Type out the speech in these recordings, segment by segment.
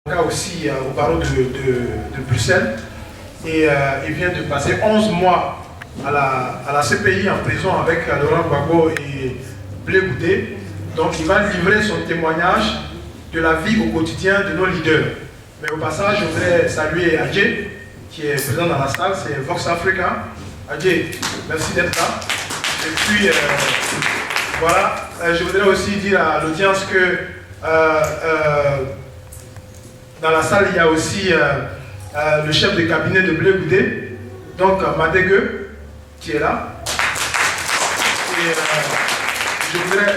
Aussi au barreau de Bruxelles et il vient de passer 11 mois à la CPI en prison avec Laurent Gbagbo et Blé Goudé. Donc il va livrer son témoignage de la vie au quotidien de nos leaders. Mais au passage, je voudrais saluer Adjé qui est présent dans la salle, c'est Vox Africa. Adjé, merci d'être là. Et puis voilà, je voudrais aussi dire à l'audience que dans la salle, il y a aussi le chef de cabinet de Blé Goudé, donc Madégue, qui est là. Et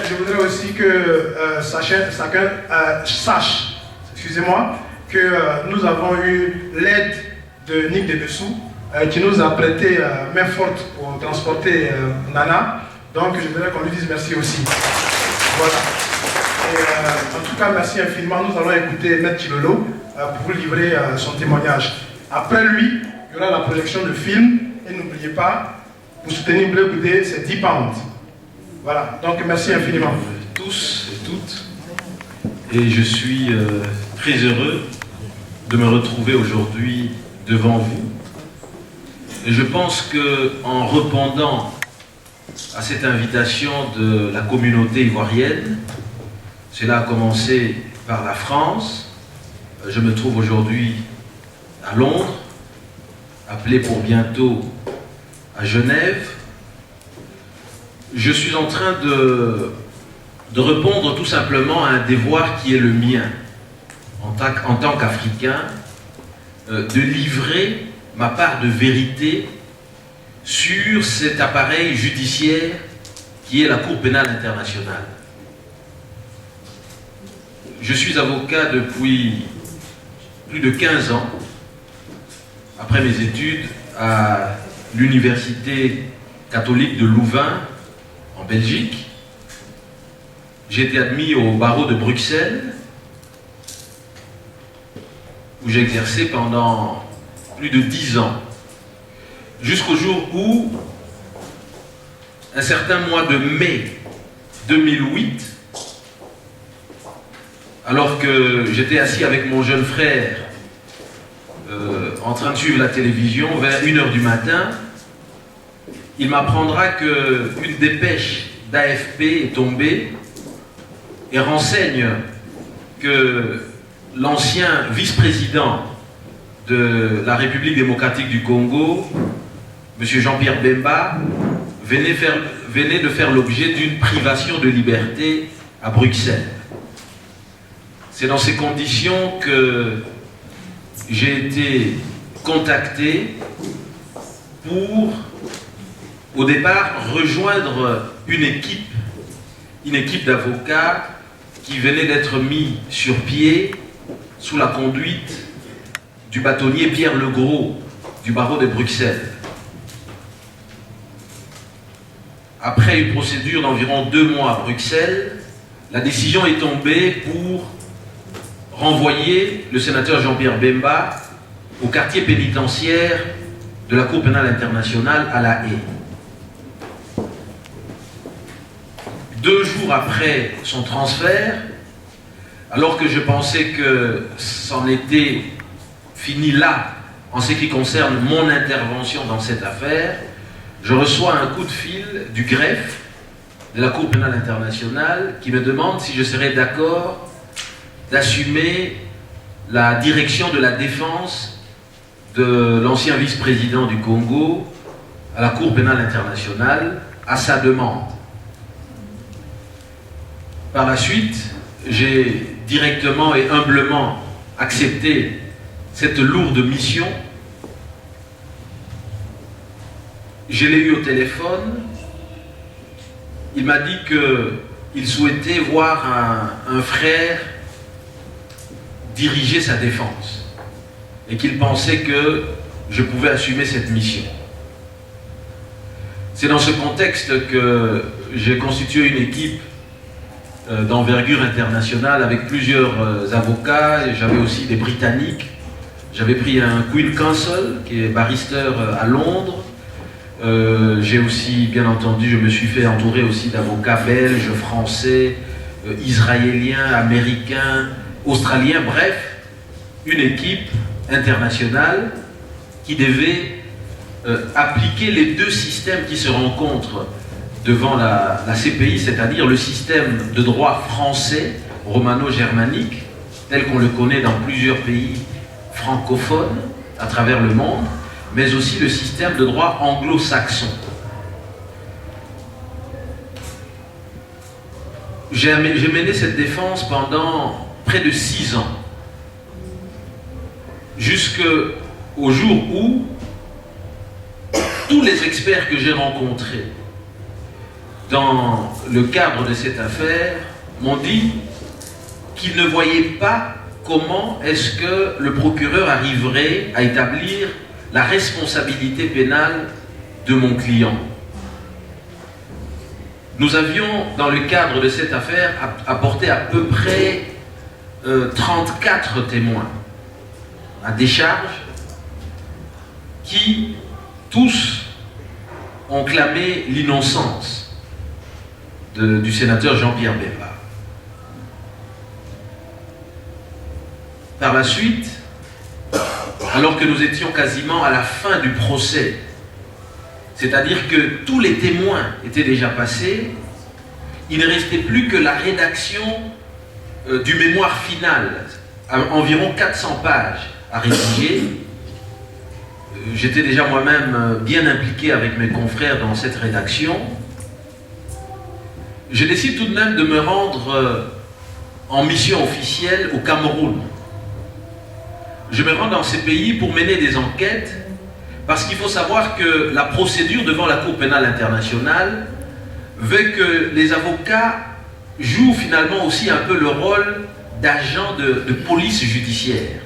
je voudrais aussi que chacun sache, excusez-moi, que nous avons eu l'aide de Nick Debessou, qui nous a prêté main forte pour transporter Nana. Donc je voudrais qu'on lui dise merci aussi. Voilà. Et, en tout cas, merci infiniment. Nous allons écouter Maître Chilolo pour vous livrer son témoignage. Après lui, il y aura la projection de film. Et n'oubliez pas, pour soutenir Blé Goudé, c'est 10 pounds. Voilà, donc merci infiniment. Tous et toutes. Et je suis très heureux de me retrouver aujourd'hui devant vous. Et je pense qu'en répondant à cette invitation de la communauté ivoirienne, cela a commencé par la France. Je me trouve aujourd'hui à Londres, appelé pour bientôt à Genève. Je suis en train de répondre tout simplement à un devoir qui est le mien, en tant qu'Africain, de livrer ma part de vérité sur cet appareil judiciaire qui est la Cour pénale internationale. Je suis avocat depuis plus de 15 ans, après mes études à l'Université catholique de Louvain, en Belgique. J'ai été admis au barreau de Bruxelles, où j'ai exercé pendant plus de 10 ans, jusqu'au jour où, un certain mois de mai 2008, alors que j'étais assis avec mon jeune frère en train de suivre la télévision, vers 1h du matin, il m'apprendra qu'une dépêche d'AFP est tombée et renseigne que l'ancien vice-président de la République démocratique du Congo, M. Jean-Pierre Bemba, venait de faire l'objet d'une privation de liberté à Bruxelles. C'est dans ces conditions que j'ai été contacté pour, au départ, rejoindre une équipe d'avocats qui venait d'être mis sur pied sous la conduite du bâtonnier Pierre Legros du barreau de Bruxelles. Après une procédure d'environ 2 mois à Bruxelles, la décision est tombée pour renvoyer le sénateur Jean-Pierre Bemba au quartier pénitentiaire de la Cour pénale internationale à La Haye. 2 jours après son transfert, alors que je pensais que c'en était fini là, en ce qui concerne mon intervention dans cette affaire, je reçois un coup de fil du greffe de la Cour pénale internationale qui me demande si je serais d'accord d'assumer la direction de la défense de l'ancien vice-président du Congo à la Cour pénale internationale à sa demande. Par la suite, j'ai directement et humblement accepté cette lourde mission. Je l'ai eu au téléphone. Il m'a dit qu'il souhaitait voir un frère diriger sa défense et qu'il pensait que je pouvais assumer cette mission. C'est dans ce contexte que j'ai constitué une équipe d'envergure internationale avec plusieurs avocats. J'avais aussi des Britanniques. J'avais pris un Queen Counsel qui est barrister à Londres. J'ai aussi, bien entendu, je me suis fait entourer aussi d'avocats belges, français, israéliens, américains, australiens, bref. une équipe internationale qui devait appliquer les deux systèmes qui se rencontrent devant la CPI, c'est-à-dire le système de droit français, romano-germanique, tel qu'on le connaît dans plusieurs pays francophones à travers le monde, mais aussi le système de droit anglo-saxon. J'ai mené cette défense pendant près de 6 ans, jusqu'au jour où tous les experts que j'ai rencontrés dans le cadre de cette affaire m'ont dit qu'ils ne voyaient pas comment est-ce que le procureur arriverait à établir la responsabilité pénale de mon client. Nous avions, dans le cadre de cette affaire, apporté à peu près 34 témoins à décharge qui, tous, ont clamé l'innocence du sénateur Jean-Pierre Bemba. Par la suite, alors que nous étions quasiment à la fin du procès, c'est-à-dire que tous les témoins étaient déjà passés, il ne restait plus que la rédaction du mémoire final, environ 400 pages à rédiger. J'étais déjà moi-même bien impliqué avec mes confrères dans cette rédaction. Je décide tout de même de me rendre en mission officielle au Cameroun. Je me rends dans ces pays pour mener des enquêtes, parce qu'il faut savoir que la procédure devant la Cour pénale internationale veut que les avocats jouent finalement aussi un peu le rôle d'agents de police judiciaire.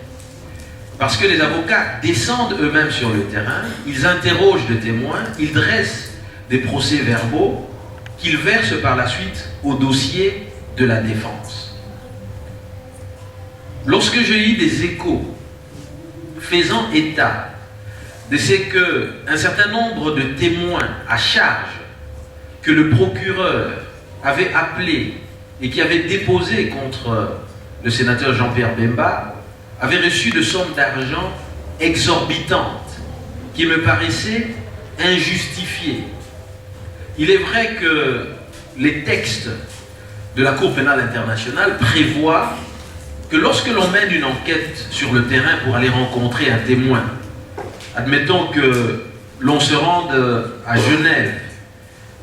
Parce que les avocats descendent eux-mêmes sur le terrain, ils interrogent des témoins, ils dressent des procès-verbaux qu'ils versent par la suite au dossier de la défense. Lorsque j'ai eu des échos faisant état de ce qu'un certain nombre de témoins à charge que le procureur avait appelé et qui avait déposé contre le sénateur Jean-Pierre Bemba, avait reçu de sommes d'argent exorbitantes qui me paraissaient injustifiées. Il est vrai que les textes de la Cour pénale internationale prévoient que lorsque l'on mène une enquête sur le terrain pour aller rencontrer un témoin, admettons que l'on se rende à Genève,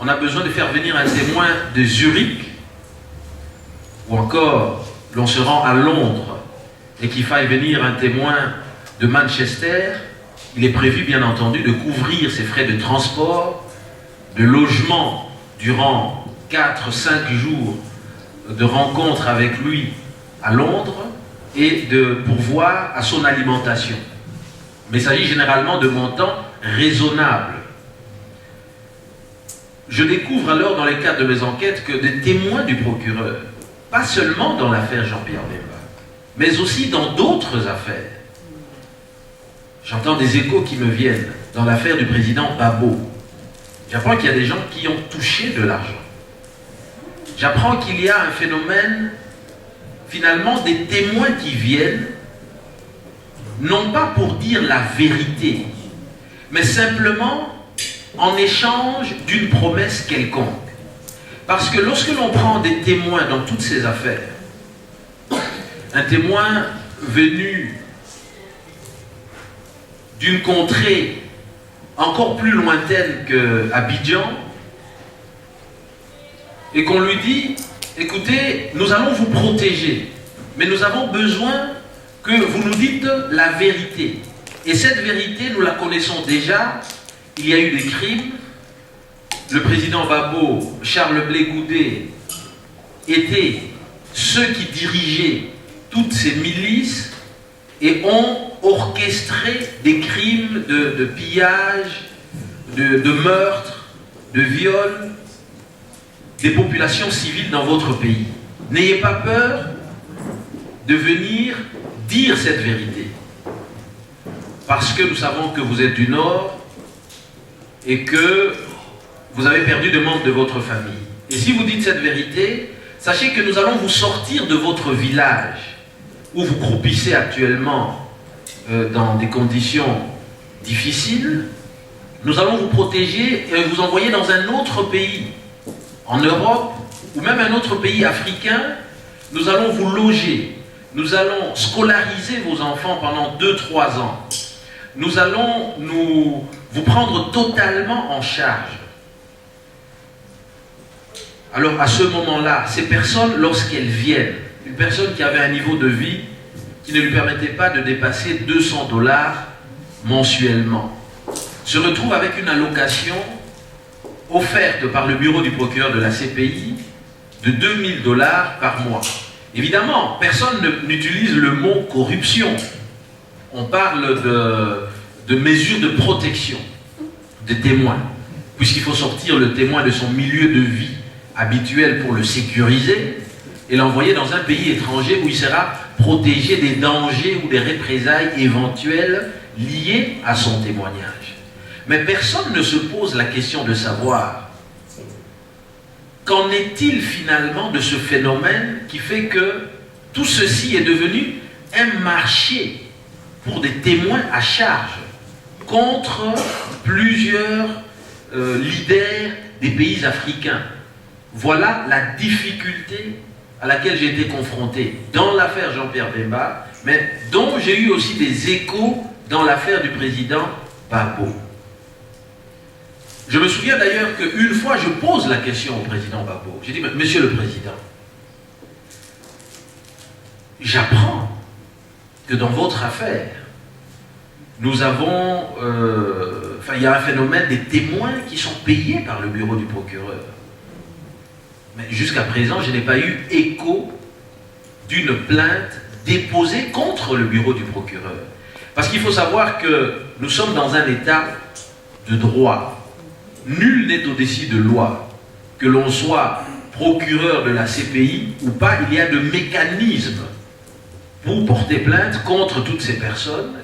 on a besoin de faire venir un témoin de Zurich, ou encore l'on se rend à Londres et qu'il faille venir un témoin de Manchester, il est prévu bien entendu de couvrir ses frais de transport, de logement durant 4-5 jours de rencontre avec lui à Londres et de pourvoir à son alimentation. Mais il s'agit généralement de montants raisonnables. Je découvre alors dans le cadre de mes enquêtes que des témoins du procureur, pas seulement dans l'affaire Jean-Pierre Bemba, mais aussi dans d'autres affaires. J'entends des échos qui me viennent dans l'affaire du président Babo. J'apprends qu'il y a des gens qui ont touché de l'argent. J'apprends qu'il y a un phénomène, finalement, des témoins qui viennent, non pas pour dire la vérité, mais simplement en échange d'une promesse quelconque. Parce que lorsque l'on prend des témoins dans toutes ces affaires, un témoin venu d'une contrée encore plus lointaine qu'Abidjan, et qu'on lui dit, écoutez, nous allons vous protéger, mais nous avons besoin que vous nous dites la vérité. Et cette vérité, nous la connaissons déjà. Il y a eu des crimes. Le président Babo, Charles Blé Goudé, étaient ceux qui dirigeaient toutes ces milices et ont orchestré des crimes de pillage, de meurtre, de viol des populations civiles dans votre pays. N'ayez pas peur de venir dire cette vérité. Parce que nous savons que vous êtes du Nord et que vous avez perdu des membres de votre famille. Et si vous dites cette vérité, sachez que nous allons vous sortir de votre village où vous croupissez actuellement dans des conditions difficiles, nous allons vous protéger et vous envoyer dans un autre pays, en Europe, ou même un autre pays africain. Nous allons vous loger, nous allons scolariser vos enfants pendant 2-3 ans. Nous allons vous prendre totalement en charge. Alors à ce moment-là, ces personnes, lorsqu'elles viennent, une personne qui avait un niveau de vie qui ne lui permettait pas de dépasser $200 mensuellement, se retrouve avec une allocation offerte par le bureau du procureur de la CPI de $2000 par mois. Évidemment, personne n'utilise le mot corruption. On parle de mesures de protection des témoins, puisqu'il faut sortir le témoin de son milieu de vie habituel pour le sécuriser et l'envoyer dans un pays étranger où il sera protégé des dangers ou des représailles éventuelles liées à son témoignage. Mais personne ne se pose la question de savoir qu'en est-il finalement de ce phénomène qui fait que tout ceci est devenu un marché pour des témoins à charge contre plusieurs leaders des pays africains. Voilà la difficulté à laquelle j'ai été confronté dans l'affaire Jean-Pierre Bemba, mais dont j'ai eu aussi des échos dans l'affaire du président Gbagbo. Je me souviens d'ailleurs qu'une fois je pose la question au président Gbagbo. J'ai dit, monsieur le président, j'apprends que dans votre affaire, nous avons, il y a un phénomène des témoins qui sont payés par le bureau du procureur. Mais jusqu'à présent, je n'ai pas eu écho d'une plainte déposée contre le bureau du procureur. Parce qu'il faut savoir que nous sommes dans un état de droit. Nul n'est au-dessus de loi. Que l'on soit procureur de la CPI ou pas, il y a de mécanismes pour porter plainte contre toutes ces personnes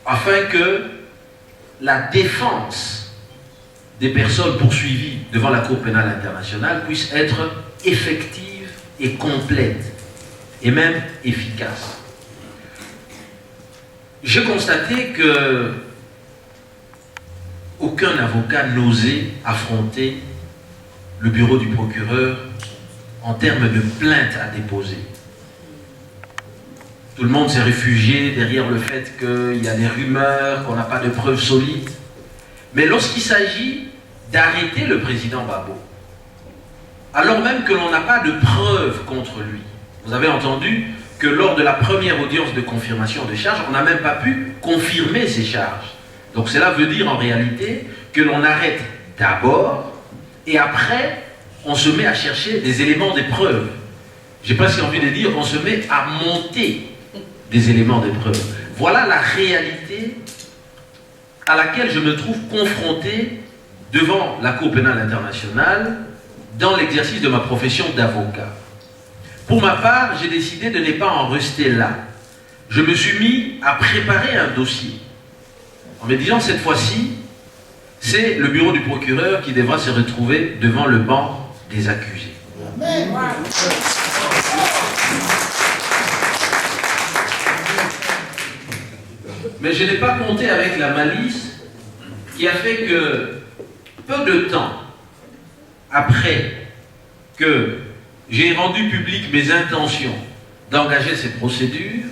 afin que la défense des personnes poursuivies devant la Cour pénale internationale puisse être effective et complète et même efficace. J'ai constaté que aucun avocat n'osait affronter le bureau du procureur en termes de plainte à déposer. Tout le monde s'est réfugié derrière le fait qu'il y a des rumeurs, qu'on n'a pas de preuves solides. Mais lorsqu'il s'agit d'arrêter le président Gbagbo, alors même que l'on n'a pas de preuves contre lui, vous avez entendu que lors de la première audience de confirmation de charges, on n'a même pas pu confirmer ces charges. Donc cela veut dire en réalité que l'on arrête d'abord et après on se met à chercher des éléments des preuves. J'ai presque envie de dire on se met à monter des éléments des preuves. Voilà la réalité à laquelle je me trouve confronté devant la Cour pénale internationale dans l'exercice de ma profession d'avocat. Pour ma part, j'ai décidé de ne pas en rester là. Je me suis mis à préparer un dossier en me disant cette fois-ci, c'est le bureau du procureur qui devra se retrouver devant le banc des accusés. Mais je n'ai pas compté avec la malice qui a fait que peu de temps après que j'ai rendu publiques mes intentions d'engager ces procédures,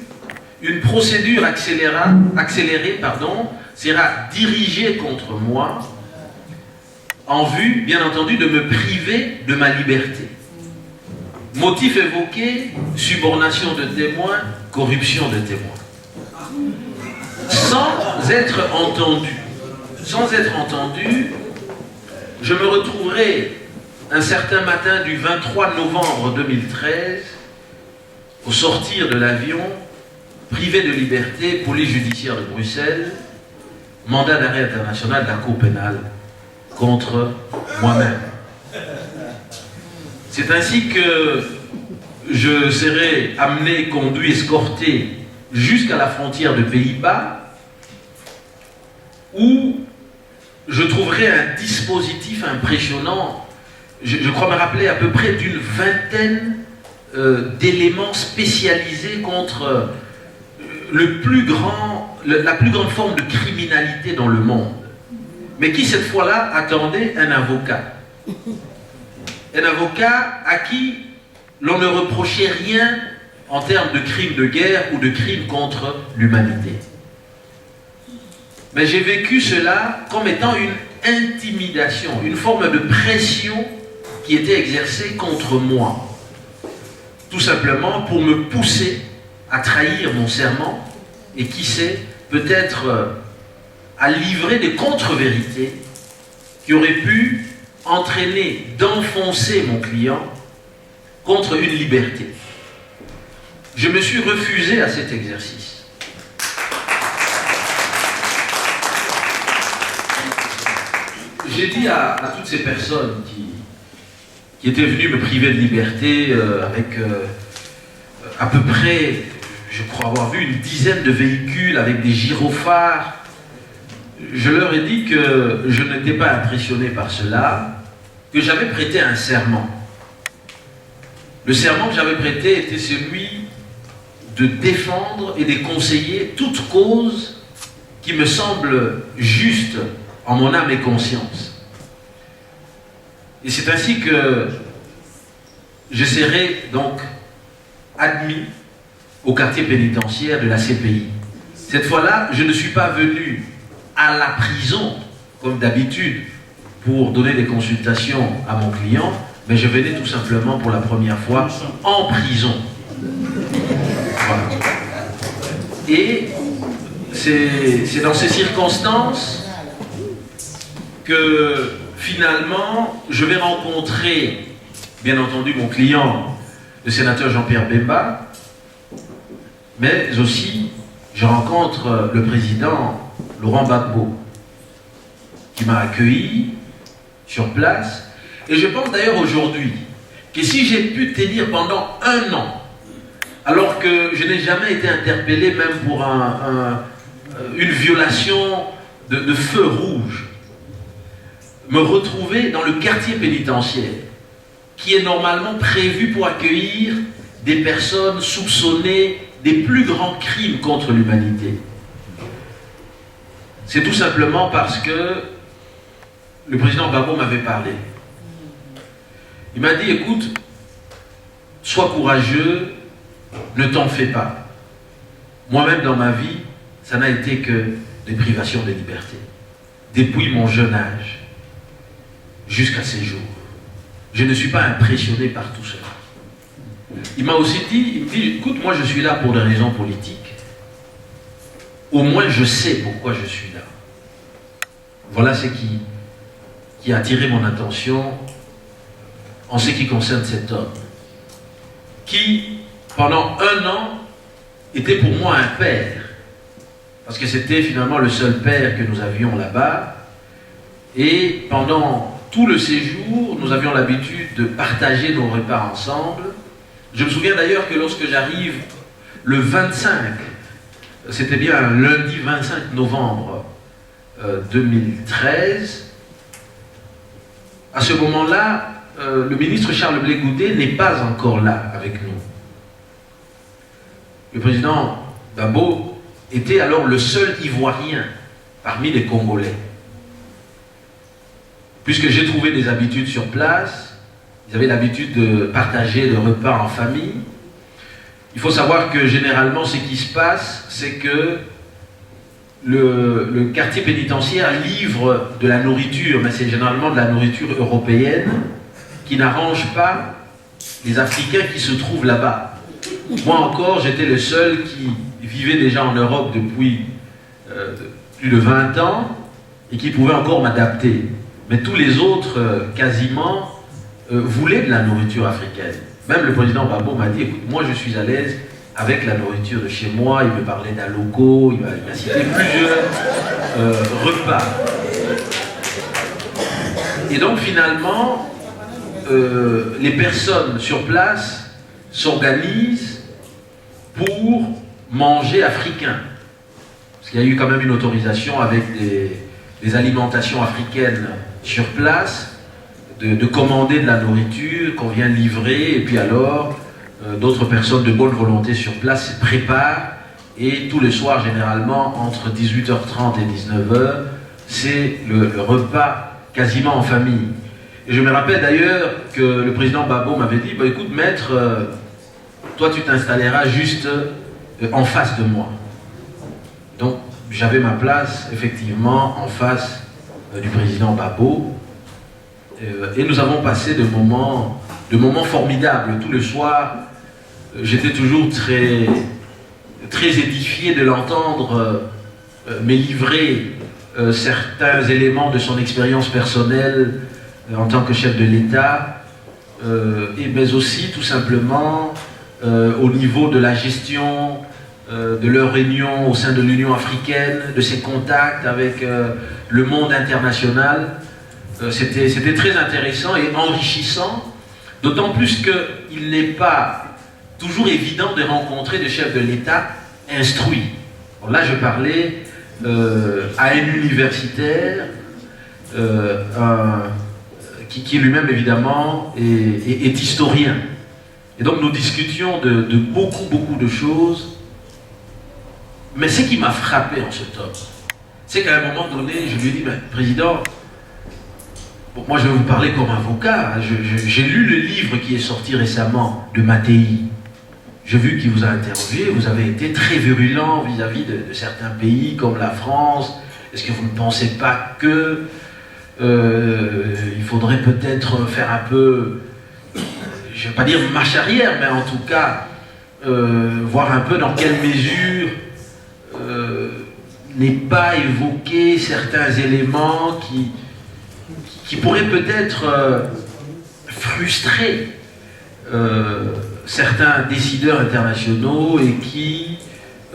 une procédure accélérée sera dirigée contre moi en vue, bien entendu, de me priver de ma liberté. Motif évoqué, subornation de témoins, corruption de témoins. Sans être entendu, je me retrouverai un certain matin du 23 novembre 2013, au sortir de l'avion, privé de liberté, police judiciaire de Bruxelles, mandat d'arrêt international de la Cour pénale contre moi-même. C'est ainsi que je serai amené, conduit, escorté jusqu'à la frontière de Pays-Bas, où je trouverai un dispositif impressionnant. Je crois me rappeler à peu près d'une vingtaine d'éléments spécialisés contre la plus grande forme de criminalité dans le monde, mais qui cette fois-là attendait un avocat. Un avocat à qui l'on ne reprochait rien en termes de crimes de guerre ou de crimes contre l'humanité. Mais j'ai vécu cela comme étant une intimidation, une forme de pression qui était exercée contre moi. Tout simplement pour me pousser à trahir mon serment et qui sait, peut-être à livrer des contre-vérités qui auraient pu entraîner d'enfoncer mon client contre une liberté. Je me suis refusé à cet exercice. J'ai dit à toutes ces personnes qui étaient venues me priver de liberté avec à peu près, je crois avoir vu une dizaine de véhicules avec des gyrophares, je leur ai dit que je n'étais pas impressionné par cela, que j'avais prêté un serment. Le serment que j'avais prêté était celui de défendre et de conseiller toute cause qui me semble juste en mon âme et conscience. Et c'est ainsi que je serai donc admis au quartier pénitentiaire de la CPI. Cette fois-là, je ne suis pas venu à la prison, comme d'habitude, pour donner des consultations à mon client, mais je venais tout simplement pour la première fois en prison. Voilà. Et c'est dans ces circonstances que finalement je vais rencontrer, bien entendu, mon client, le sénateur Jean-Pierre Bemba, mais aussi je rencontre le président Laurent Gbagbo, qui m'a accueilli sur place. Et je pense d'ailleurs aujourd'hui que si j'ai pu tenir pendant 1 an, alors que je n'ai jamais été interpellé même pour une violation de feu rouge, me retrouver dans le quartier pénitentiaire, qui est normalement prévu pour accueillir des personnes soupçonnées des plus grands crimes contre l'humanité. C'est tout simplement parce que le président Gbagbo m'avait parlé. Il m'a dit, écoute, sois courageux, ne t'en fais pas. Moi-même dans ma vie, ça n'a été que des privations de liberté. Depuis mon jeune âge, jusqu'à ces jours. Je ne suis pas impressionné par tout cela. Il m'a aussi dit, il me dit, écoute, moi je suis là pour des raisons politiques. Au moins je sais pourquoi je suis là. Voilà ce qui a attiré mon attention en ce qui concerne cet homme, qui, pendant 1 an, était pour moi un père, parce que c'était finalement le seul père que nous avions là-bas, et pendant tout le séjour, nous avions l'habitude de partager nos repas ensemble. Je me souviens d'ailleurs que lorsque j'arrive le 25, c'était bien un lundi 25 novembre 2013, à ce moment-là, le ministre Charles Blé Goudé n'est pas encore là avec nous. Le président Gbagbo était alors le seul Ivoirien parmi les Congolais. Puisque j'ai trouvé des habitudes sur place, ils avaient l'habitude de partager le repas en famille. Il faut savoir que généralement ce qui se passe, c'est que le quartier pénitentiaire livre de la nourriture, mais c'est généralement de la nourriture européenne qui n'arrange pas les Africains qui se trouvent là-bas. Moi encore, j'étais le seul qui vivait déjà en Europe depuis plus de 20 ans et qui pouvait encore m'adapter. Mais tous les autres, quasiment, voulaient de la nourriture africaine. Même le président Gbagbo m'a dit, écoute, moi je suis à l'aise avec la nourriture de chez moi. Il me parlait d'Aloko, il m'a cité plusieurs repas. Et donc finalement, les personnes sur place s'organisent pour manger africain. Parce qu'il y a eu quand même une autorisation avec des alimentations africaines sur place, de commander de la nourriture qu'on vient livrer, et puis alors d'autres personnes de bonne volonté sur place se préparent, et tous les soirs, généralement, entre 18h30 et 19h, c'est le repas quasiment en famille. Et je me rappelle d'ailleurs que le président Babo m'avait dit, bah, écoute maître, toi tu t'installeras juste en face de moi. Donc j'avais ma place effectivement en face du président Babo, et nous avons passé de moments formidables. Tout le soir, j'étais toujours très édifié de l'entendre me livrer certains éléments de son expérience personnelle en tant que chef de l'État, mais aussi tout simplement au niveau de la gestion de leurs réunions au sein de l'Union africaine, de ses contacts avec le monde international. C'était très intéressant et enrichissant, d'autant plus qu'il n'est pas toujours évident de rencontrer des chefs de l'État instruits. Alors là, je parlais à un universitaire qui lui-même, évidemment, est historien. Et donc, nous discutions de beaucoup de choses. Mais ce qui m'a frappé en cet homme, c'est qu'à un moment donné, je lui ai dit, Président, bon, moi je vais vous parler comme avocat. J'ai lu le livre qui est sorti récemment de Mattei. J'ai vu qu'il vous a interrogé, vous avez été très virulent vis-à-vis de certains pays comme la France. Est-ce que vous ne pensez pas que il faudrait peut-être faire un peu, je ne vais pas dire marche arrière, mais en tout cas, voir un peu dans quelle mesure n'est pas évoqué certains éléments qui pourraient peut-être frustrer certains décideurs internationaux et qui,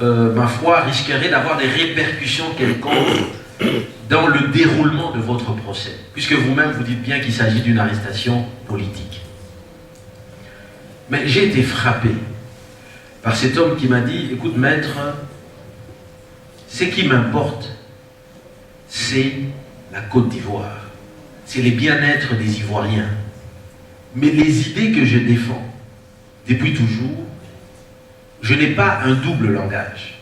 ma foi, risqueraient d'avoir des répercussions quelconques dans le déroulement de votre procès, puisque vous-même vous dites bien qu'il s'agit d'une arrestation politique. Mais j'ai été frappé par cet homme qui m'a dit, écoute maître, ce qui m'importe, c'est la Côte d'Ivoire, c'est les bien-être des Ivoiriens. Mais les idées que je défends, depuis toujours, je n'ai pas un double langage.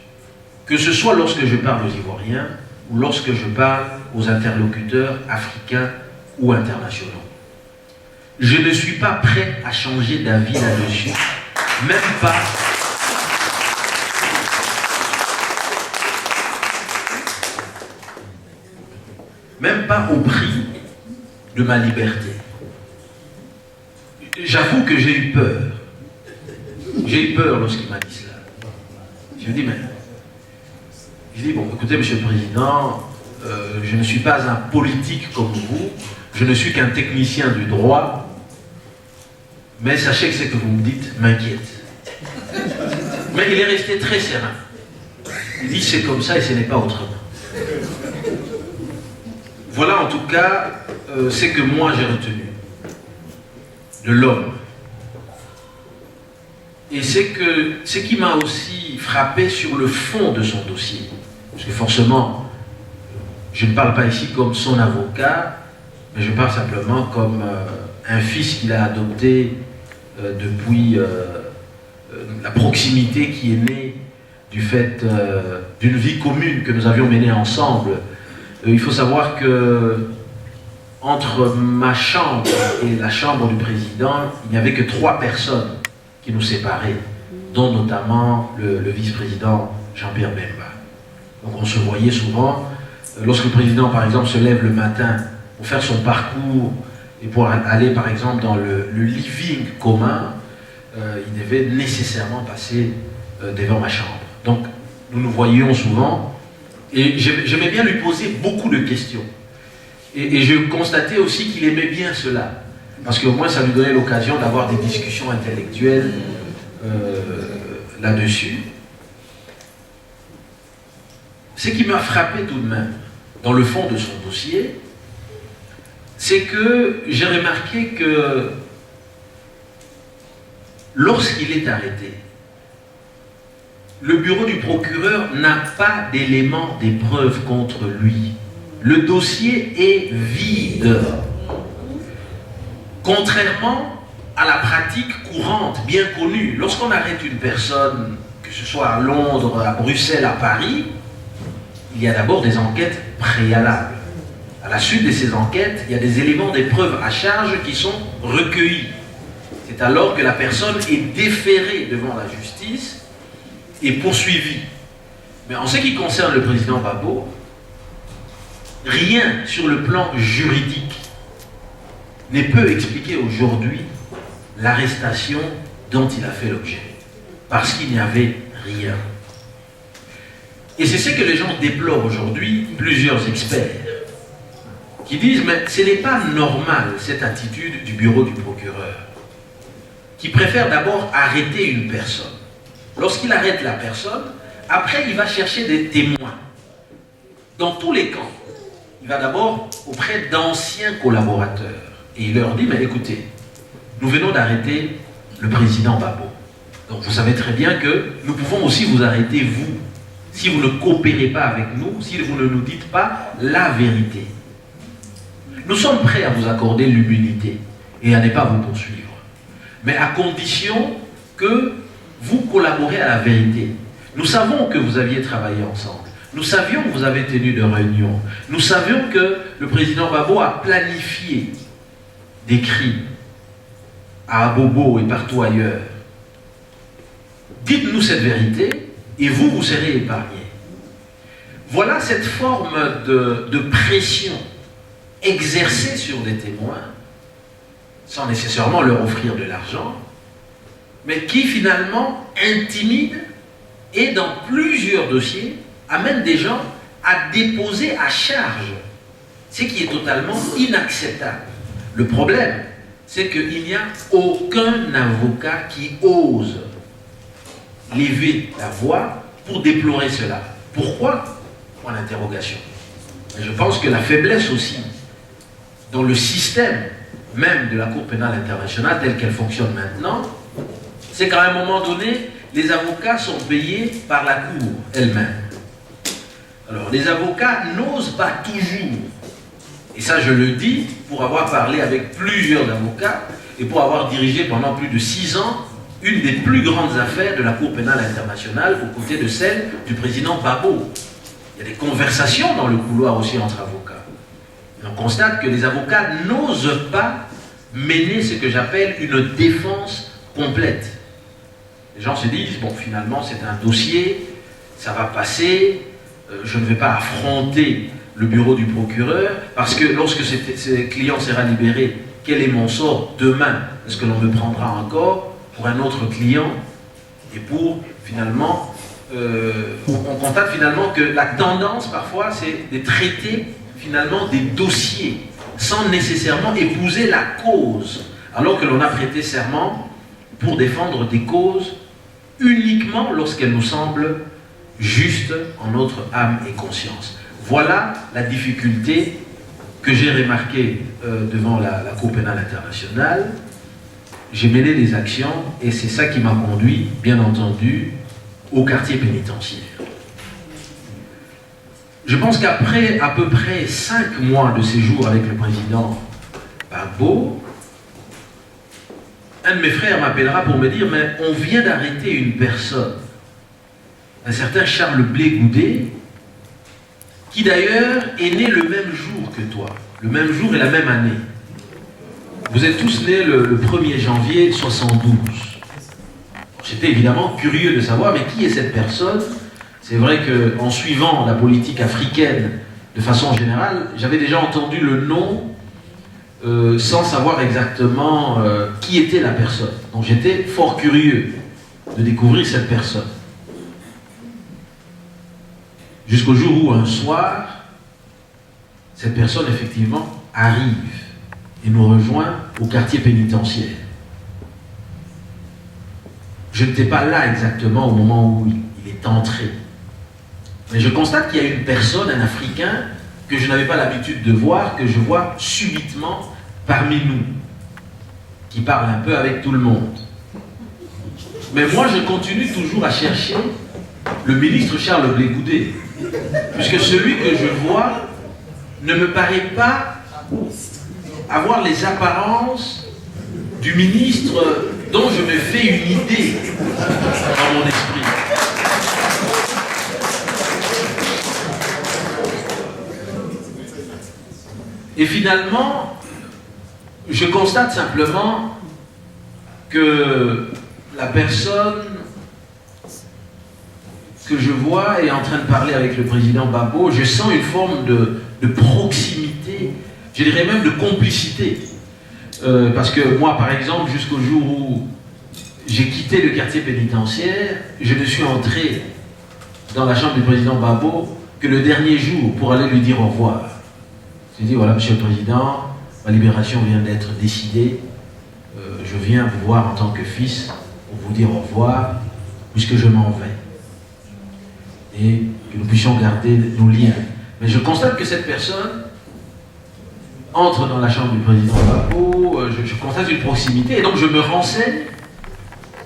Que ce soit lorsque je parle aux Ivoiriens ou lorsque je parle aux interlocuteurs africains ou internationaux. Je ne suis pas prêt à changer d'avis là-dessus, même pas au prix de ma liberté. J'avoue que j'ai eu peur. J'ai eu peur lorsqu'il m'a dit cela. Je lui ai dit, bon, écoutez, Monsieur le Président, je ne suis pas un politique comme vous, je ne suis qu'un technicien du droit, mais sachez que ce que vous me dites m'inquiète. Mais il est resté très serein. Il dit, c'est comme ça et ce n'est pas autrement. Voilà en tout cas ce que moi j'ai retenu de l'homme. Et c'est que ce qui m'a aussi frappé sur le fond de son dossier, parce que forcément, je ne parle pas ici comme son avocat, mais je parle simplement comme un fils qu'il a adopté depuis la proximité qui est née du fait d'une vie commune que nous avions menée ensemble. Il faut savoir que entre ma chambre et la chambre du président, il n'y avait que 3 personnes qui nous séparaient, dont notamment le vice-président Jean-Pierre Bemba. Donc on se voyait souvent. Lorsque le président, par exemple, se lève le matin pour faire son parcours et pour aller, par exemple, dans le living commun, il devait nécessairement passer devant ma chambre. Donc nous nous voyions souvent. Et j'aimais bien lui poser beaucoup de questions. Et je constatais aussi qu'il aimait bien cela. Parce qu'au moins, ça lui donnait l'occasion d'avoir des discussions intellectuelles là-dessus. Ce qui m'a frappé tout de même, dans le fond de son dossier, c'est que j'ai remarqué que lorsqu'il est arrêté, le bureau du procureur n'a pas d'éléments des preuves contre lui. Le dossier est vide. Contrairement à la pratique courante, bien connue. Lorsqu'on arrête une personne, que ce soit à Londres, à Bruxelles, à Paris, il y a d'abord des enquêtes préalables. À la suite de ces enquêtes, il y a des éléments des preuves à charge qui sont recueillis. C'est alors que la personne est déférée devant la justice et poursuivie. Mais en ce qui concerne le président Gbagbo, rien sur le plan juridique ne peut expliquer aujourd'hui l'arrestation dont il a fait l'objet. Parce qu'il n'y avait rien. Et c'est ce que les gens déplorent aujourd'hui, plusieurs experts, qui disent, mais ce n'est pas normal cette attitude du bureau du procureur, qui préfère d'abord arrêter une personne. Lorsqu'il arrête la personne, après il va chercher des témoins. Dans tous les camps, il va d'abord auprès d'anciens collaborateurs. Et il leur dit, mais écoutez, nous venons d'arrêter le président Gbagbo. Donc vous savez très bien que nous pouvons aussi vous arrêter, vous, si vous ne coopérez pas avec nous, si vous ne nous dites pas la vérité. Nous sommes prêts à vous accorder l'immunité et à ne pas vous poursuivre. Mais à condition que vous collaborez à la vérité. Nous savons que vous aviez travaillé ensemble. Nous savions que vous avez tenu de réunions. Nous savions que le président Gbagbo a planifié des crimes à Abobo et partout ailleurs. Dites-nous cette vérité et vous, vous serez épargnés. Voilà cette forme de pression exercée sur des témoins, sans nécessairement leur offrir de l'argent, mais qui finalement intimide et dans plusieurs dossiers amène des gens à déposer à charge, ce qui est totalement inacceptable. Le problème, c'est qu'il n'y a aucun avocat qui ose lever la voix pour déplorer cela. Pourquoi? Point d'interrogation. Je pense que la faiblesse aussi dans le système même de la Cour pénale internationale telle qu'elle fonctionne maintenant, c'est qu'à un moment donné, les avocats sont payés par la Cour elle-même. Alors, les avocats n'osent pas toujours, et ça je le dis pour avoir parlé avec plusieurs avocats et pour avoir dirigé pendant plus de 6 ans une des plus grandes affaires de la Cour pénale internationale aux côtés de celle du président Gbagbo. Il y a des conversations dans le couloir aussi entre avocats. Et on constate que les avocats n'osent pas mener ce que j'appelle une défense complète. Les gens se disent, bon, finalement, c'est un dossier, ça va passer, je ne vais pas affronter le bureau du procureur, parce que lorsque ce client sera libéré, quel est mon sort demain? Est-ce que l'on me prendra encore pour un autre client? Et pour, finalement, on constate finalement que la tendance, parfois, c'est de traiter, finalement, des dossiers, sans nécessairement épouser la cause, alors que l'on a prêté serment pour défendre des causes uniquement lorsqu'elles nous semblent justes en notre âme et conscience. Voilà la difficulté que j'ai remarquée devant la Cour pénale internationale. J'ai mené des actions et c'est ça qui m'a conduit, bien entendu, au quartier pénitentiaire. Je pense qu'après à peu près 5 mois de séjour avec le président Gbagbo, un de mes frères m'appellera pour me dire, mais on vient d'arrêter une personne, un certain Charles Blé Goudé, qui d'ailleurs est né le même jour que toi, le même jour et la même année. Vous êtes tous nés le 1er janvier 72. J'étais évidemment curieux de savoir, mais qui est cette personne? C'est vrai qu'en suivant la politique africaine de façon générale, j'avais déjà entendu le nom sans savoir exactement qui était la personne. Donc j'étais fort curieux de découvrir cette personne. Jusqu'au jour où un soir, cette personne effectivement arrive et nous rejoint au quartier pénitentiaire. Je n'étais pas là exactement au moment où il est entré. Mais je constate qu'il y a une personne, un Africain, que je n'avais pas l'habitude de voir, que je vois subitement parmi nous, qui parle un peu avec tout le monde. Mais moi, je continue toujours à chercher le ministre Charles Blé Goudé, puisque celui que je vois ne me paraît pas avoir les apparences du ministre dont je me fais une idée dans mon esprit. Et finalement, je constate simplement que la personne que je vois est en train de parler avec le président Gbagbo. Je sens une forme de proximité, je dirais même de complicité. Parce que moi, par exemple, jusqu'au jour où j'ai quitté le quartier pénitentiaire, je ne suis entré dans la chambre du président Gbagbo que le dernier jour pour aller lui dire au revoir. J'ai dit, voilà, monsieur le président, ma libération vient d'être décidée. Je viens vous voir en tant que fils pour vous dire au revoir, puisque je m'en vais. Et que nous puissions garder nos liens. Mais je constate que cette personne entre dans la chambre du président Gbagbo, je constate une proximité, et donc je me renseigne.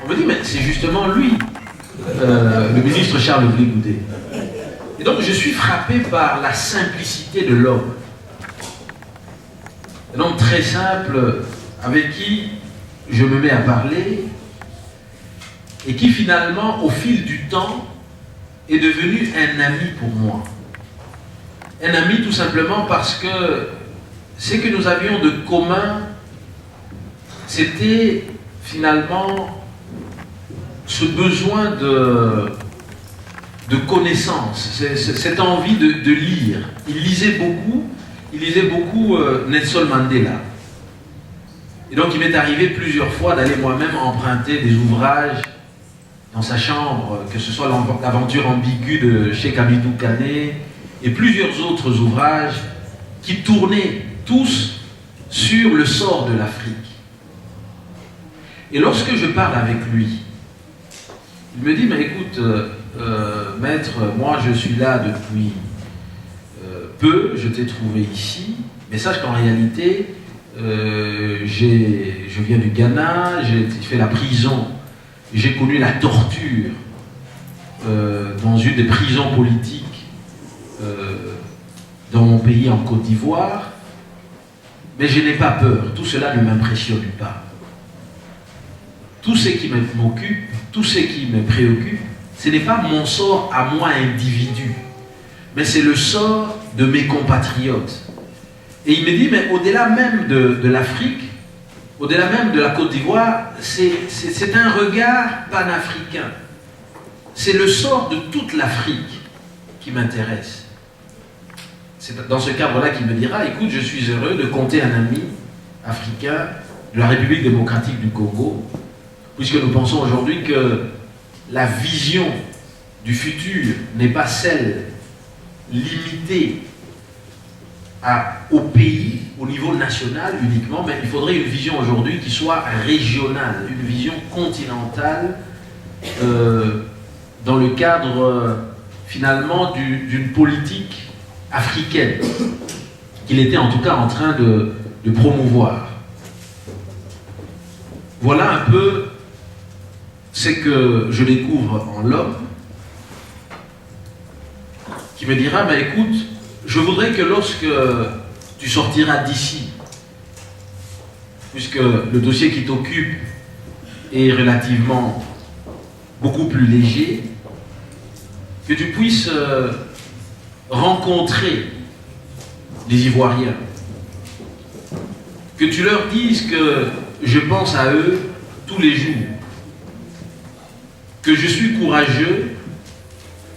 On me dit, mais c'est justement lui, le ministre Charles Blé Goudé. Et donc je suis frappé par la simplicité de l'homme. Un homme très simple, avec qui je me mets à parler, et qui finalement, au fil du temps, est devenu un ami pour moi. Un ami tout simplement parce que ce que nous avions de commun, c'était finalement ce besoin de connaissance, cette envie de lire. Il lisait beaucoup Nelson Mandela. Et donc il m'est arrivé plusieurs fois d'aller moi-même emprunter des ouvrages dans sa chambre, que ce soit l'aventure ambiguë de Cheikh Hamidou Kané et plusieurs autres ouvrages qui tournaient tous sur le sort de l'Afrique. Et lorsque je parle avec lui, il me dit, mais écoute, maître, moi je suis là depuis peu, je t'ai trouvé ici, mais sache qu'en réalité, je viens du Ghana, j'ai fait la prison, j'ai connu la torture dans une des prisons politiques dans mon pays en Côte d'Ivoire, mais je n'ai pas peur, tout cela ne m'impressionne pas. Tout ce qui m'occupe, tout ce qui me préoccupe, ce n'est pas mon sort à moi individu, mais c'est le sort de mes compatriotes. Et il me dit, mais au-delà même de l'Afrique, au-delà même de la Côte d'Ivoire, c'est un regard panafricain. C'est le sort de toute l'Afrique qui m'intéresse. C'est dans ce cadre-là qu'il me dira, écoute, je suis heureux de compter un ami africain de la République démocratique du Congo, puisque nous pensons aujourd'hui que la vision du futur n'est pas celle limitée au pays, au niveau national uniquement, mais il faudrait une vision aujourd'hui qui soit régionale, une vision continentale dans le cadre finalement d'une politique africaine qu'il était en tout cas en train de promouvoir. Voilà un peu ce que je découvre en l'homme, qui me dira, mais écoute, je voudrais que lorsque tu sortiras d'ici, puisque le dossier qui t'occupe est relativement beaucoup plus léger, que tu puisses rencontrer les Ivoiriens, que tu leur dises que je pense à eux tous les jours, que je suis courageux,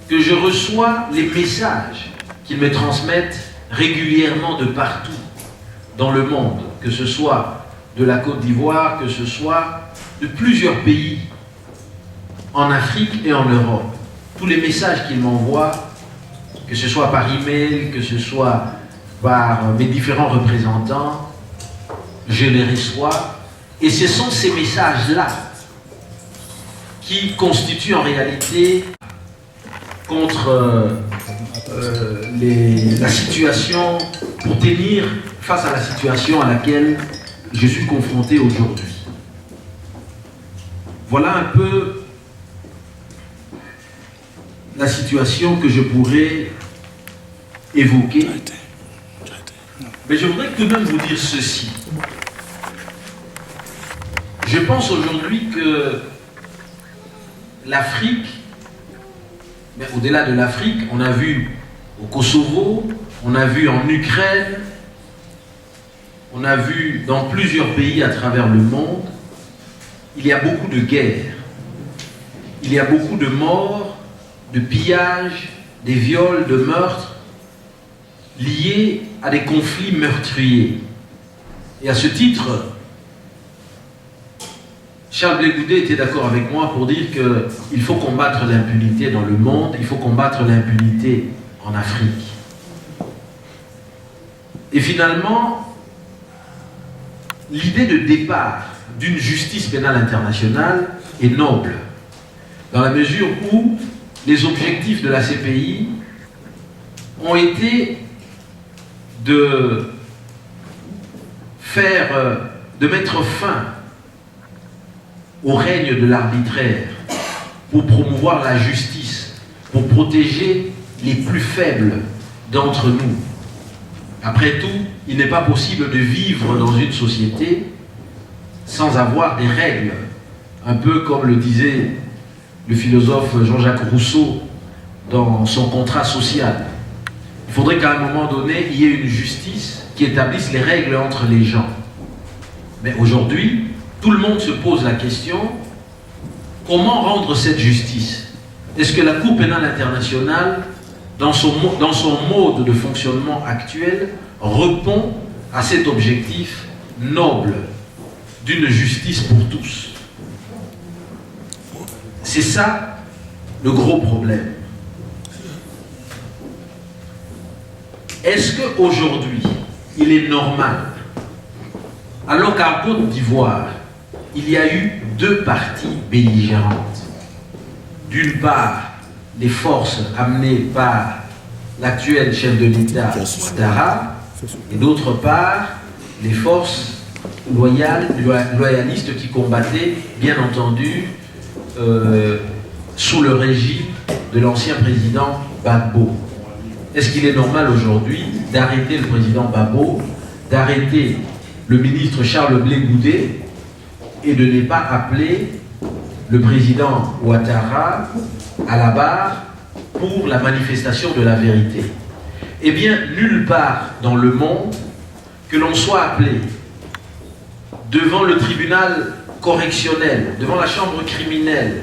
que je reçois les messages qu'ils me transmettent régulièrement de partout dans le monde, que ce soit de la Côte d'Ivoire, que ce soit de plusieurs pays en Afrique et en Europe. Tous les messages qu'ils m'envoient, que ce soit par email, que ce soit par mes différents représentants, je les reçois. Et ce sont ces messages-là qui constituent en réalité contre la situation, pour tenir face à la situation à laquelle je suis confronté aujourd'hui. Voilà un peu la situation que je pourrais évoquer. Mais je voudrais tout de même vous dire ceci. Je pense aujourd'hui que l'Afrique, mais au-delà de l'Afrique, on a vu au Kosovo, on a vu en Ukraine, on a vu dans plusieurs pays à travers le monde, il y a beaucoup de guerres, il y a beaucoup de morts, de pillages, des viols, de meurtres liés à des conflits meurtriers. Et à ce titre, Charles Blé Goudé était d'accord avec moi pour dire qu'il faut combattre l'impunité dans le monde, il faut combattre l'impunité en Afrique. Et finalement, l'idée de départ d'une justice pénale internationale est noble, dans la mesure où les objectifs de la CPI ont été de mettre fin au règne de l'arbitraire, pour promouvoir la justice, pour protéger les plus faibles d'entre nous. Après tout, il n'est pas possible de vivre dans une société sans avoir des règles, un peu comme le disait le philosophe Jean-Jacques Rousseau dans son contrat social. Il faudrait qu'à un moment donné, il y ait une justice qui établisse les règles entre les gens. Mais aujourd'hui, tout le monde se pose la question, comment rendre cette justice? Est-ce que la Cour pénale internationale, dans son mode de fonctionnement actuel, répond à cet objectif noble d'une justice pour tous? C'est ça le gros problème. Est-ce qu'aujourd'hui, il est normal, alors qu'en Côte d'Ivoire, il y a eu deux parties belligérantes. D'une part, les forces amenées par l'actuel chef de l'État, Ouattara, et d'autre part, les forces loyalistes qui combattaient, bien entendu, sous le régime de l'ancien président Gbagbo. Est-ce qu'il est normal aujourd'hui d'arrêter le président Gbagbo, d'arrêter le ministre Charles Blé Goudé et de ne pas appeler le président Ouattara à la barre pour la manifestation de la vérité? Eh bien, nulle part dans le monde que l'on soit appelé devant le tribunal correctionnel, devant la chambre criminelle,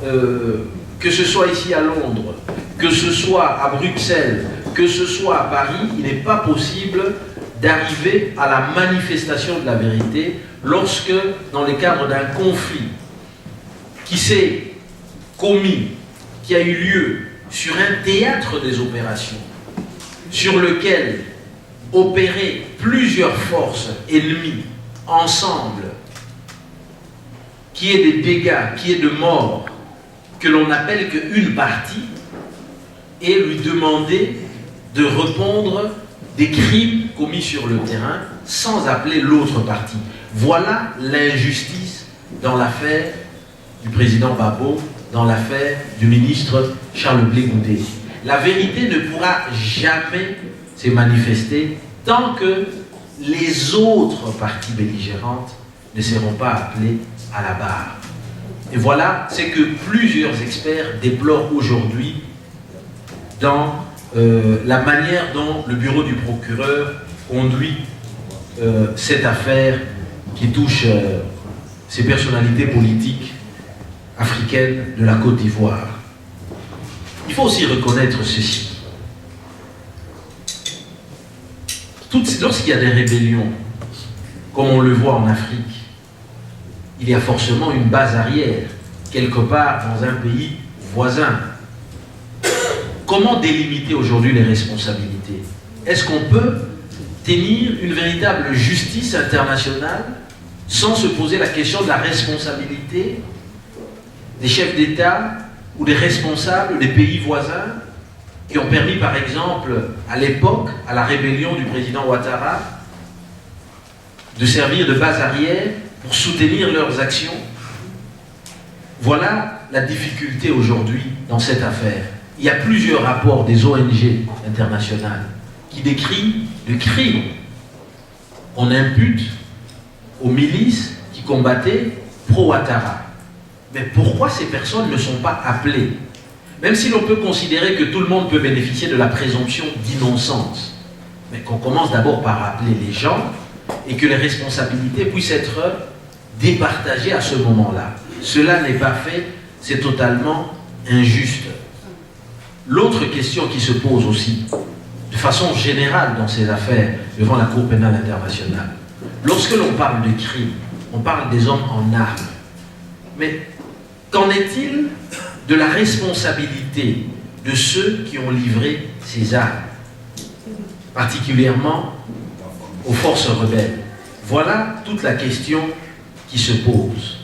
que ce soit ici à Londres, que ce soit à Bruxelles, que ce soit à Paris, il n'est pas possible d'arriver à la manifestation de la vérité lorsque, dans le cadre d'un conflit qui s'est commis, qui a eu lieu sur un théâtre des opérations, sur lequel opéraient plusieurs forces ennemies ensemble, qui est des dégâts, qui est de morts, que l'on n'appelle qu'une partie, et lui demander de répondre des crimes commis sur le terrain sans appeler l'autre partie. Voilà l'injustice dans l'affaire du président Gbagbo, dans l'affaire du ministre Charles Blé Goudé. La vérité ne pourra jamais se manifester tant que les autres parties belligérantes ne seront pas appelées à la barre. Et voilà ce que plusieurs experts déplorent aujourd'hui dans la manière dont le bureau du procureur conduit cette affaire qui touche ces personnalités politiques africaines de la Côte d'Ivoire. Il faut aussi reconnaître ceci. Lorsqu'il y a des rébellions, comme on le voit en Afrique, il y a forcément une base arrière, quelque part dans un pays voisin. Comment délimiter aujourd'hui les responsabilités? Est-ce qu'on peut tenir une véritable justice internationale sans se poser la question de la responsabilité des chefs d'État ou des responsables des pays voisins qui ont permis, par exemple, à l'époque, à la rébellion du président Ouattara, de servir de base arrière pour soutenir leurs actions? Voilà la difficulté aujourd'hui dans cette affaire. Il y a plusieurs rapports des ONG internationales qui décrivent le crime qu'on impute aux milices qui combattaient pro-Ouattara. Mais pourquoi ces personnes ne sont pas appelées? Même si l'on peut considérer que tout le monde peut bénéficier de la présomption d'innocence, mais qu'on commence d'abord par appeler les gens et que les responsabilités puissent être départagées à ce moment-là. Cela n'est pas fait, c'est totalement injuste. L'autre question qui se pose aussi, de façon générale dans ces affaires devant la Cour pénale internationale, lorsque l'on parle de crime, on parle des hommes en armes. Mais qu'en est-il de la responsabilité de ceux qui ont livré ces armes, particulièrement aux forces rebelles? Voilà toute la question qui se pose.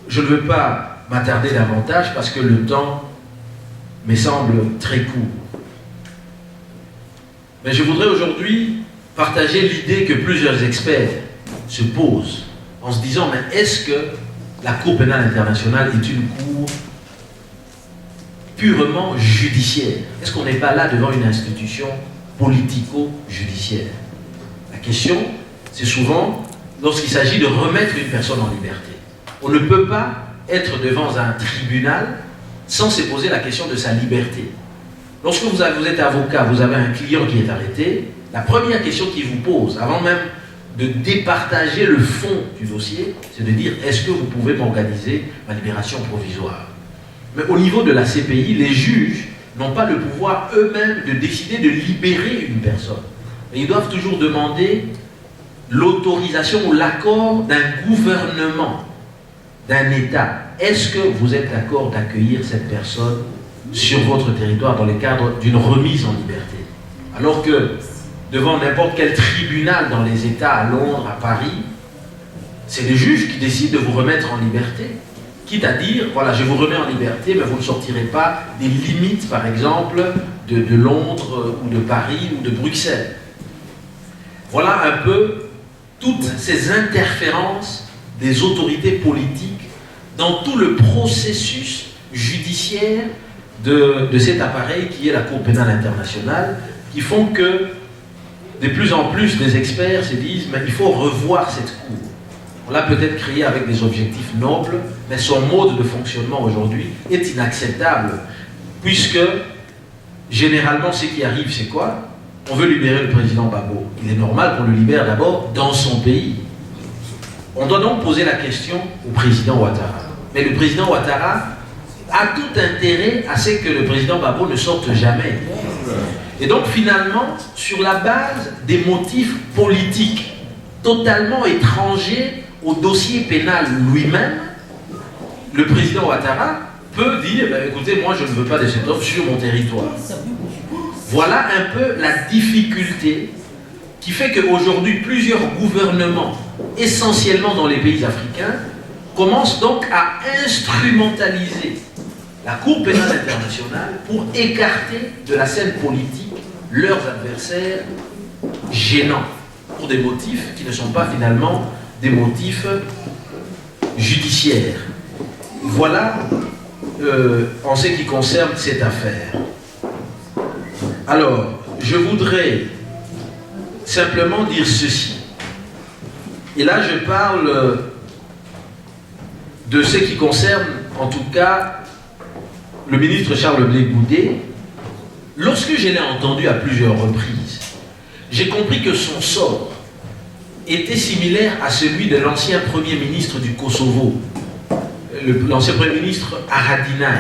Je ne veux pas m'attarder davantage parce que le temps me semble très court. Mais je voudrais aujourd'hui partager l'idée que plusieurs experts se posent en se disant, mais est-ce que la Cour pénale internationale est une cour purement judiciaire? Est-ce qu'on n'est pas là devant une institution politico-judiciaire? La question, c'est souvent lorsqu'il s'agit de remettre une personne en liberté. On ne peut pas être devant un tribunal sans se poser la question de sa liberté. Lorsque vous êtes avocat, vous avez un client qui est arrêté, la première question qu'il vous pose, avant même de départager le fond du dossier, c'est de dire, est-ce que vous pouvez m'organiser ma libération provisoire? Mais au niveau de la CPI, les juges n'ont pas le pouvoir eux-mêmes de décider de libérer une personne. Et ils doivent toujours demander l'autorisation ou l'accord d'un gouvernement, d'un État. Est-ce que vous êtes d'accord d'accueillir cette personne sur votre territoire dans le cadre d'une remise en liberté? Alors que devant n'importe quel tribunal dans les États, à Londres, à Paris, c'est le juge qui décide de vous remettre en liberté. Quitte à dire, voilà, je vous remets en liberté, mais vous ne sortirez pas des limites, par exemple, de Londres ou de Paris ou de Bruxelles. Voilà un peu toutes ces interférences des autorités politiques dans tout le processus judiciaire de cet appareil qui est la Cour pénale internationale, qui font que de plus en plus des experts se disent, mais il faut revoir cette Cour. On l'a peut-être créée avec des objectifs nobles, mais son mode de fonctionnement aujourd'hui est inacceptable, puisque généralement ce qui arrive, c'est quoi? On veut libérer le président Gbagbo. Il est normal qu'on le libère d'abord dans son pays. On doit donc poser la question au président Ouattara. Mais le président Ouattara a tout intérêt à ce que le président Gbagbo ne sorte jamais. Et donc finalement, sur la base des motifs politiques totalement étrangers au dossier pénal lui-même, le président Ouattara peut dire, écoutez, moi je ne veux pas de cette offre sur mon territoire. Voilà un peu la difficulté qui fait qu'aujourd'hui plusieurs gouvernements, essentiellement dans les pays africains, commencent donc à instrumentaliser la Cour pénale internationale pour écarter de la scène politique leurs adversaires gênants, pour des motifs qui ne sont pas finalement des motifs judiciaires. Voilà en ce qui concerne cette affaire. Alors, je voudrais simplement dire ceci. Et là, je parle de ce qui concerne, en tout cas, le ministre Charles Blé Goudé. Lorsque je l'ai entendu à plusieurs reprises, j'ai compris que son sort était similaire à celui de l'ancien Premier ministre du Kosovo, l'ancien Premier ministre Haradinaj,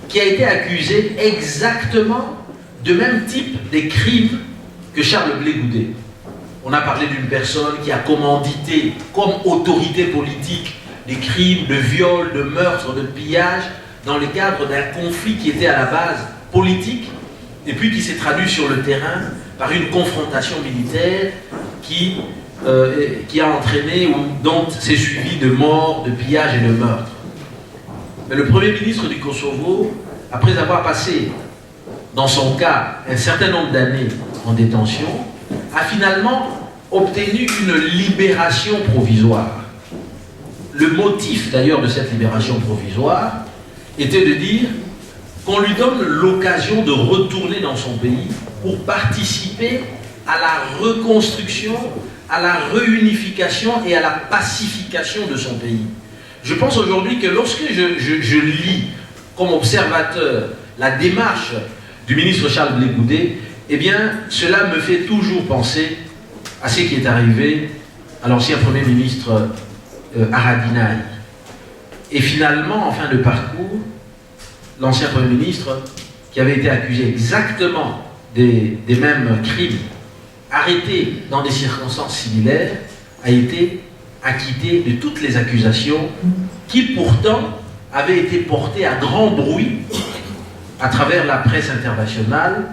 qui a été accusé exactement de même type des crimes que Charles Blé Goudé. On a parlé d'une personne qui a commandité comme autorité politique des crimes de viol, de meurtre, de pillage dans le cadre d'un conflit qui était à la base politique et puis qui s'est traduit sur le terrain par une confrontation militaire qui a entraîné ou dont s'est suivi de morts, de pillages et de meurtres. Mais le Premier ministre du Kosovo, après avoir passé dans son cas un certain nombre d'années en détention, a finalement obtenu une libération provisoire. Le motif d'ailleurs de cette libération provisoire était de dire qu'on lui donne l'occasion de retourner dans son pays pour participer à la reconstruction, à la réunification et à la pacification de son pays. Je pense aujourd'hui que lorsque je lis comme observateur la démarche du ministre Charles Blé Goudé, eh bien, cela me fait toujours penser à ce qui est arrivé à l'ancien Premier ministre Haradinaï. Et finalement, en fin de parcours, l'ancien Premier ministre, qui avait été accusé exactement des mêmes crimes, arrêté dans des circonstances similaires, a été acquitté de toutes les accusations qui pourtant avaient été portées à grand bruit à travers la presse internationale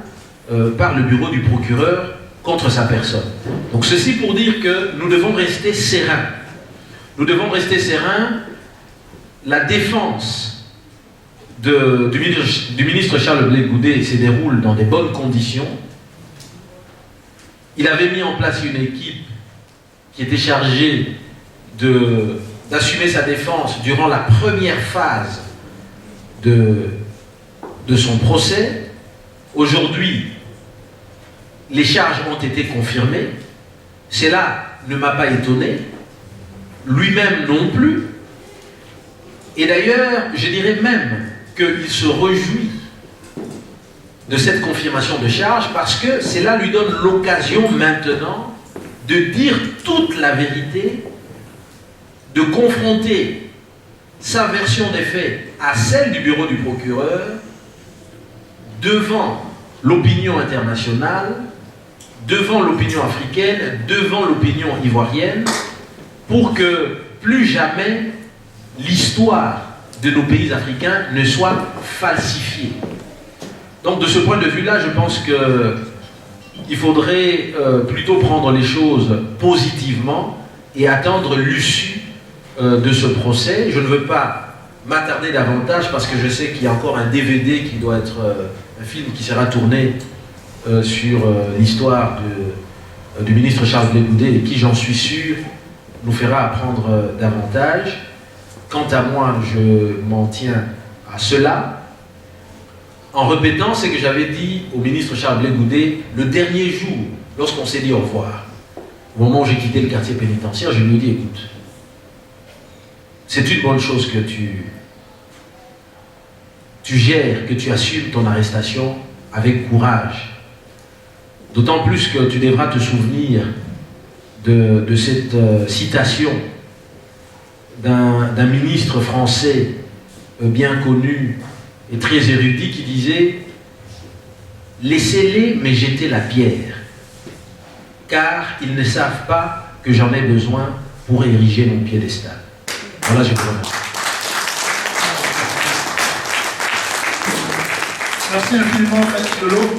par le bureau du procureur contre sa personne. Donc ceci pour dire que nous devons rester sereins. Nous devons rester sereins. La défense du ministre Charles Blé Goudé se déroule dans des bonnes conditions. Il avait mis en place une équipe qui était chargée d'assumer sa défense durant la première phase de son procès. Aujourd'hui, les charges ont été confirmées. Cela ne m'a pas étonné. Lui-même non plus. Et d'ailleurs, je dirais même qu'il se réjouit de cette confirmation de charge parce que cela lui donne l'occasion maintenant de dire toute la vérité, de confronter sa version des faits à celle du bureau du procureur devant l'opinion internationale, devant l'opinion africaine, devant l'opinion ivoirienne, pour que plus jamais l'histoire de nos pays africains ne soit falsifiée. Donc de ce point de vue-là, je pense qu'il faudrait plutôt prendre les choses positivement et attendre l'issue de ce procès. Je ne veux pas m'attarder davantage parce que je sais qu'il y a encore un DVD qui doit être un film qui sera tourné sur l'histoire du ministre Charles Blé Goudé et qui, j'en suis sûr, nous fera apprendre davantage. Quant à moi, je m'en tiens à cela en répétant ce que j'avais dit au ministre Charles Blé Goudé le dernier jour, lorsqu'on s'est dit au revoir. Au moment où j'ai quitté le quartier pénitentiaire, je lui ai dit, écoute, c'est une bonne chose que tu gères, que tu assumes ton arrestation avec courage. D'autant plus que tu devras te souvenir de cette citation d'un ministre français bien connu et très érudit qui disait « Laissez-les mais jetez la pierre, car ils ne savent pas que j'en ai besoin pour ériger mon piédestal. » Voilà, je vous remercie. Merci infiniment, Maître Lolo.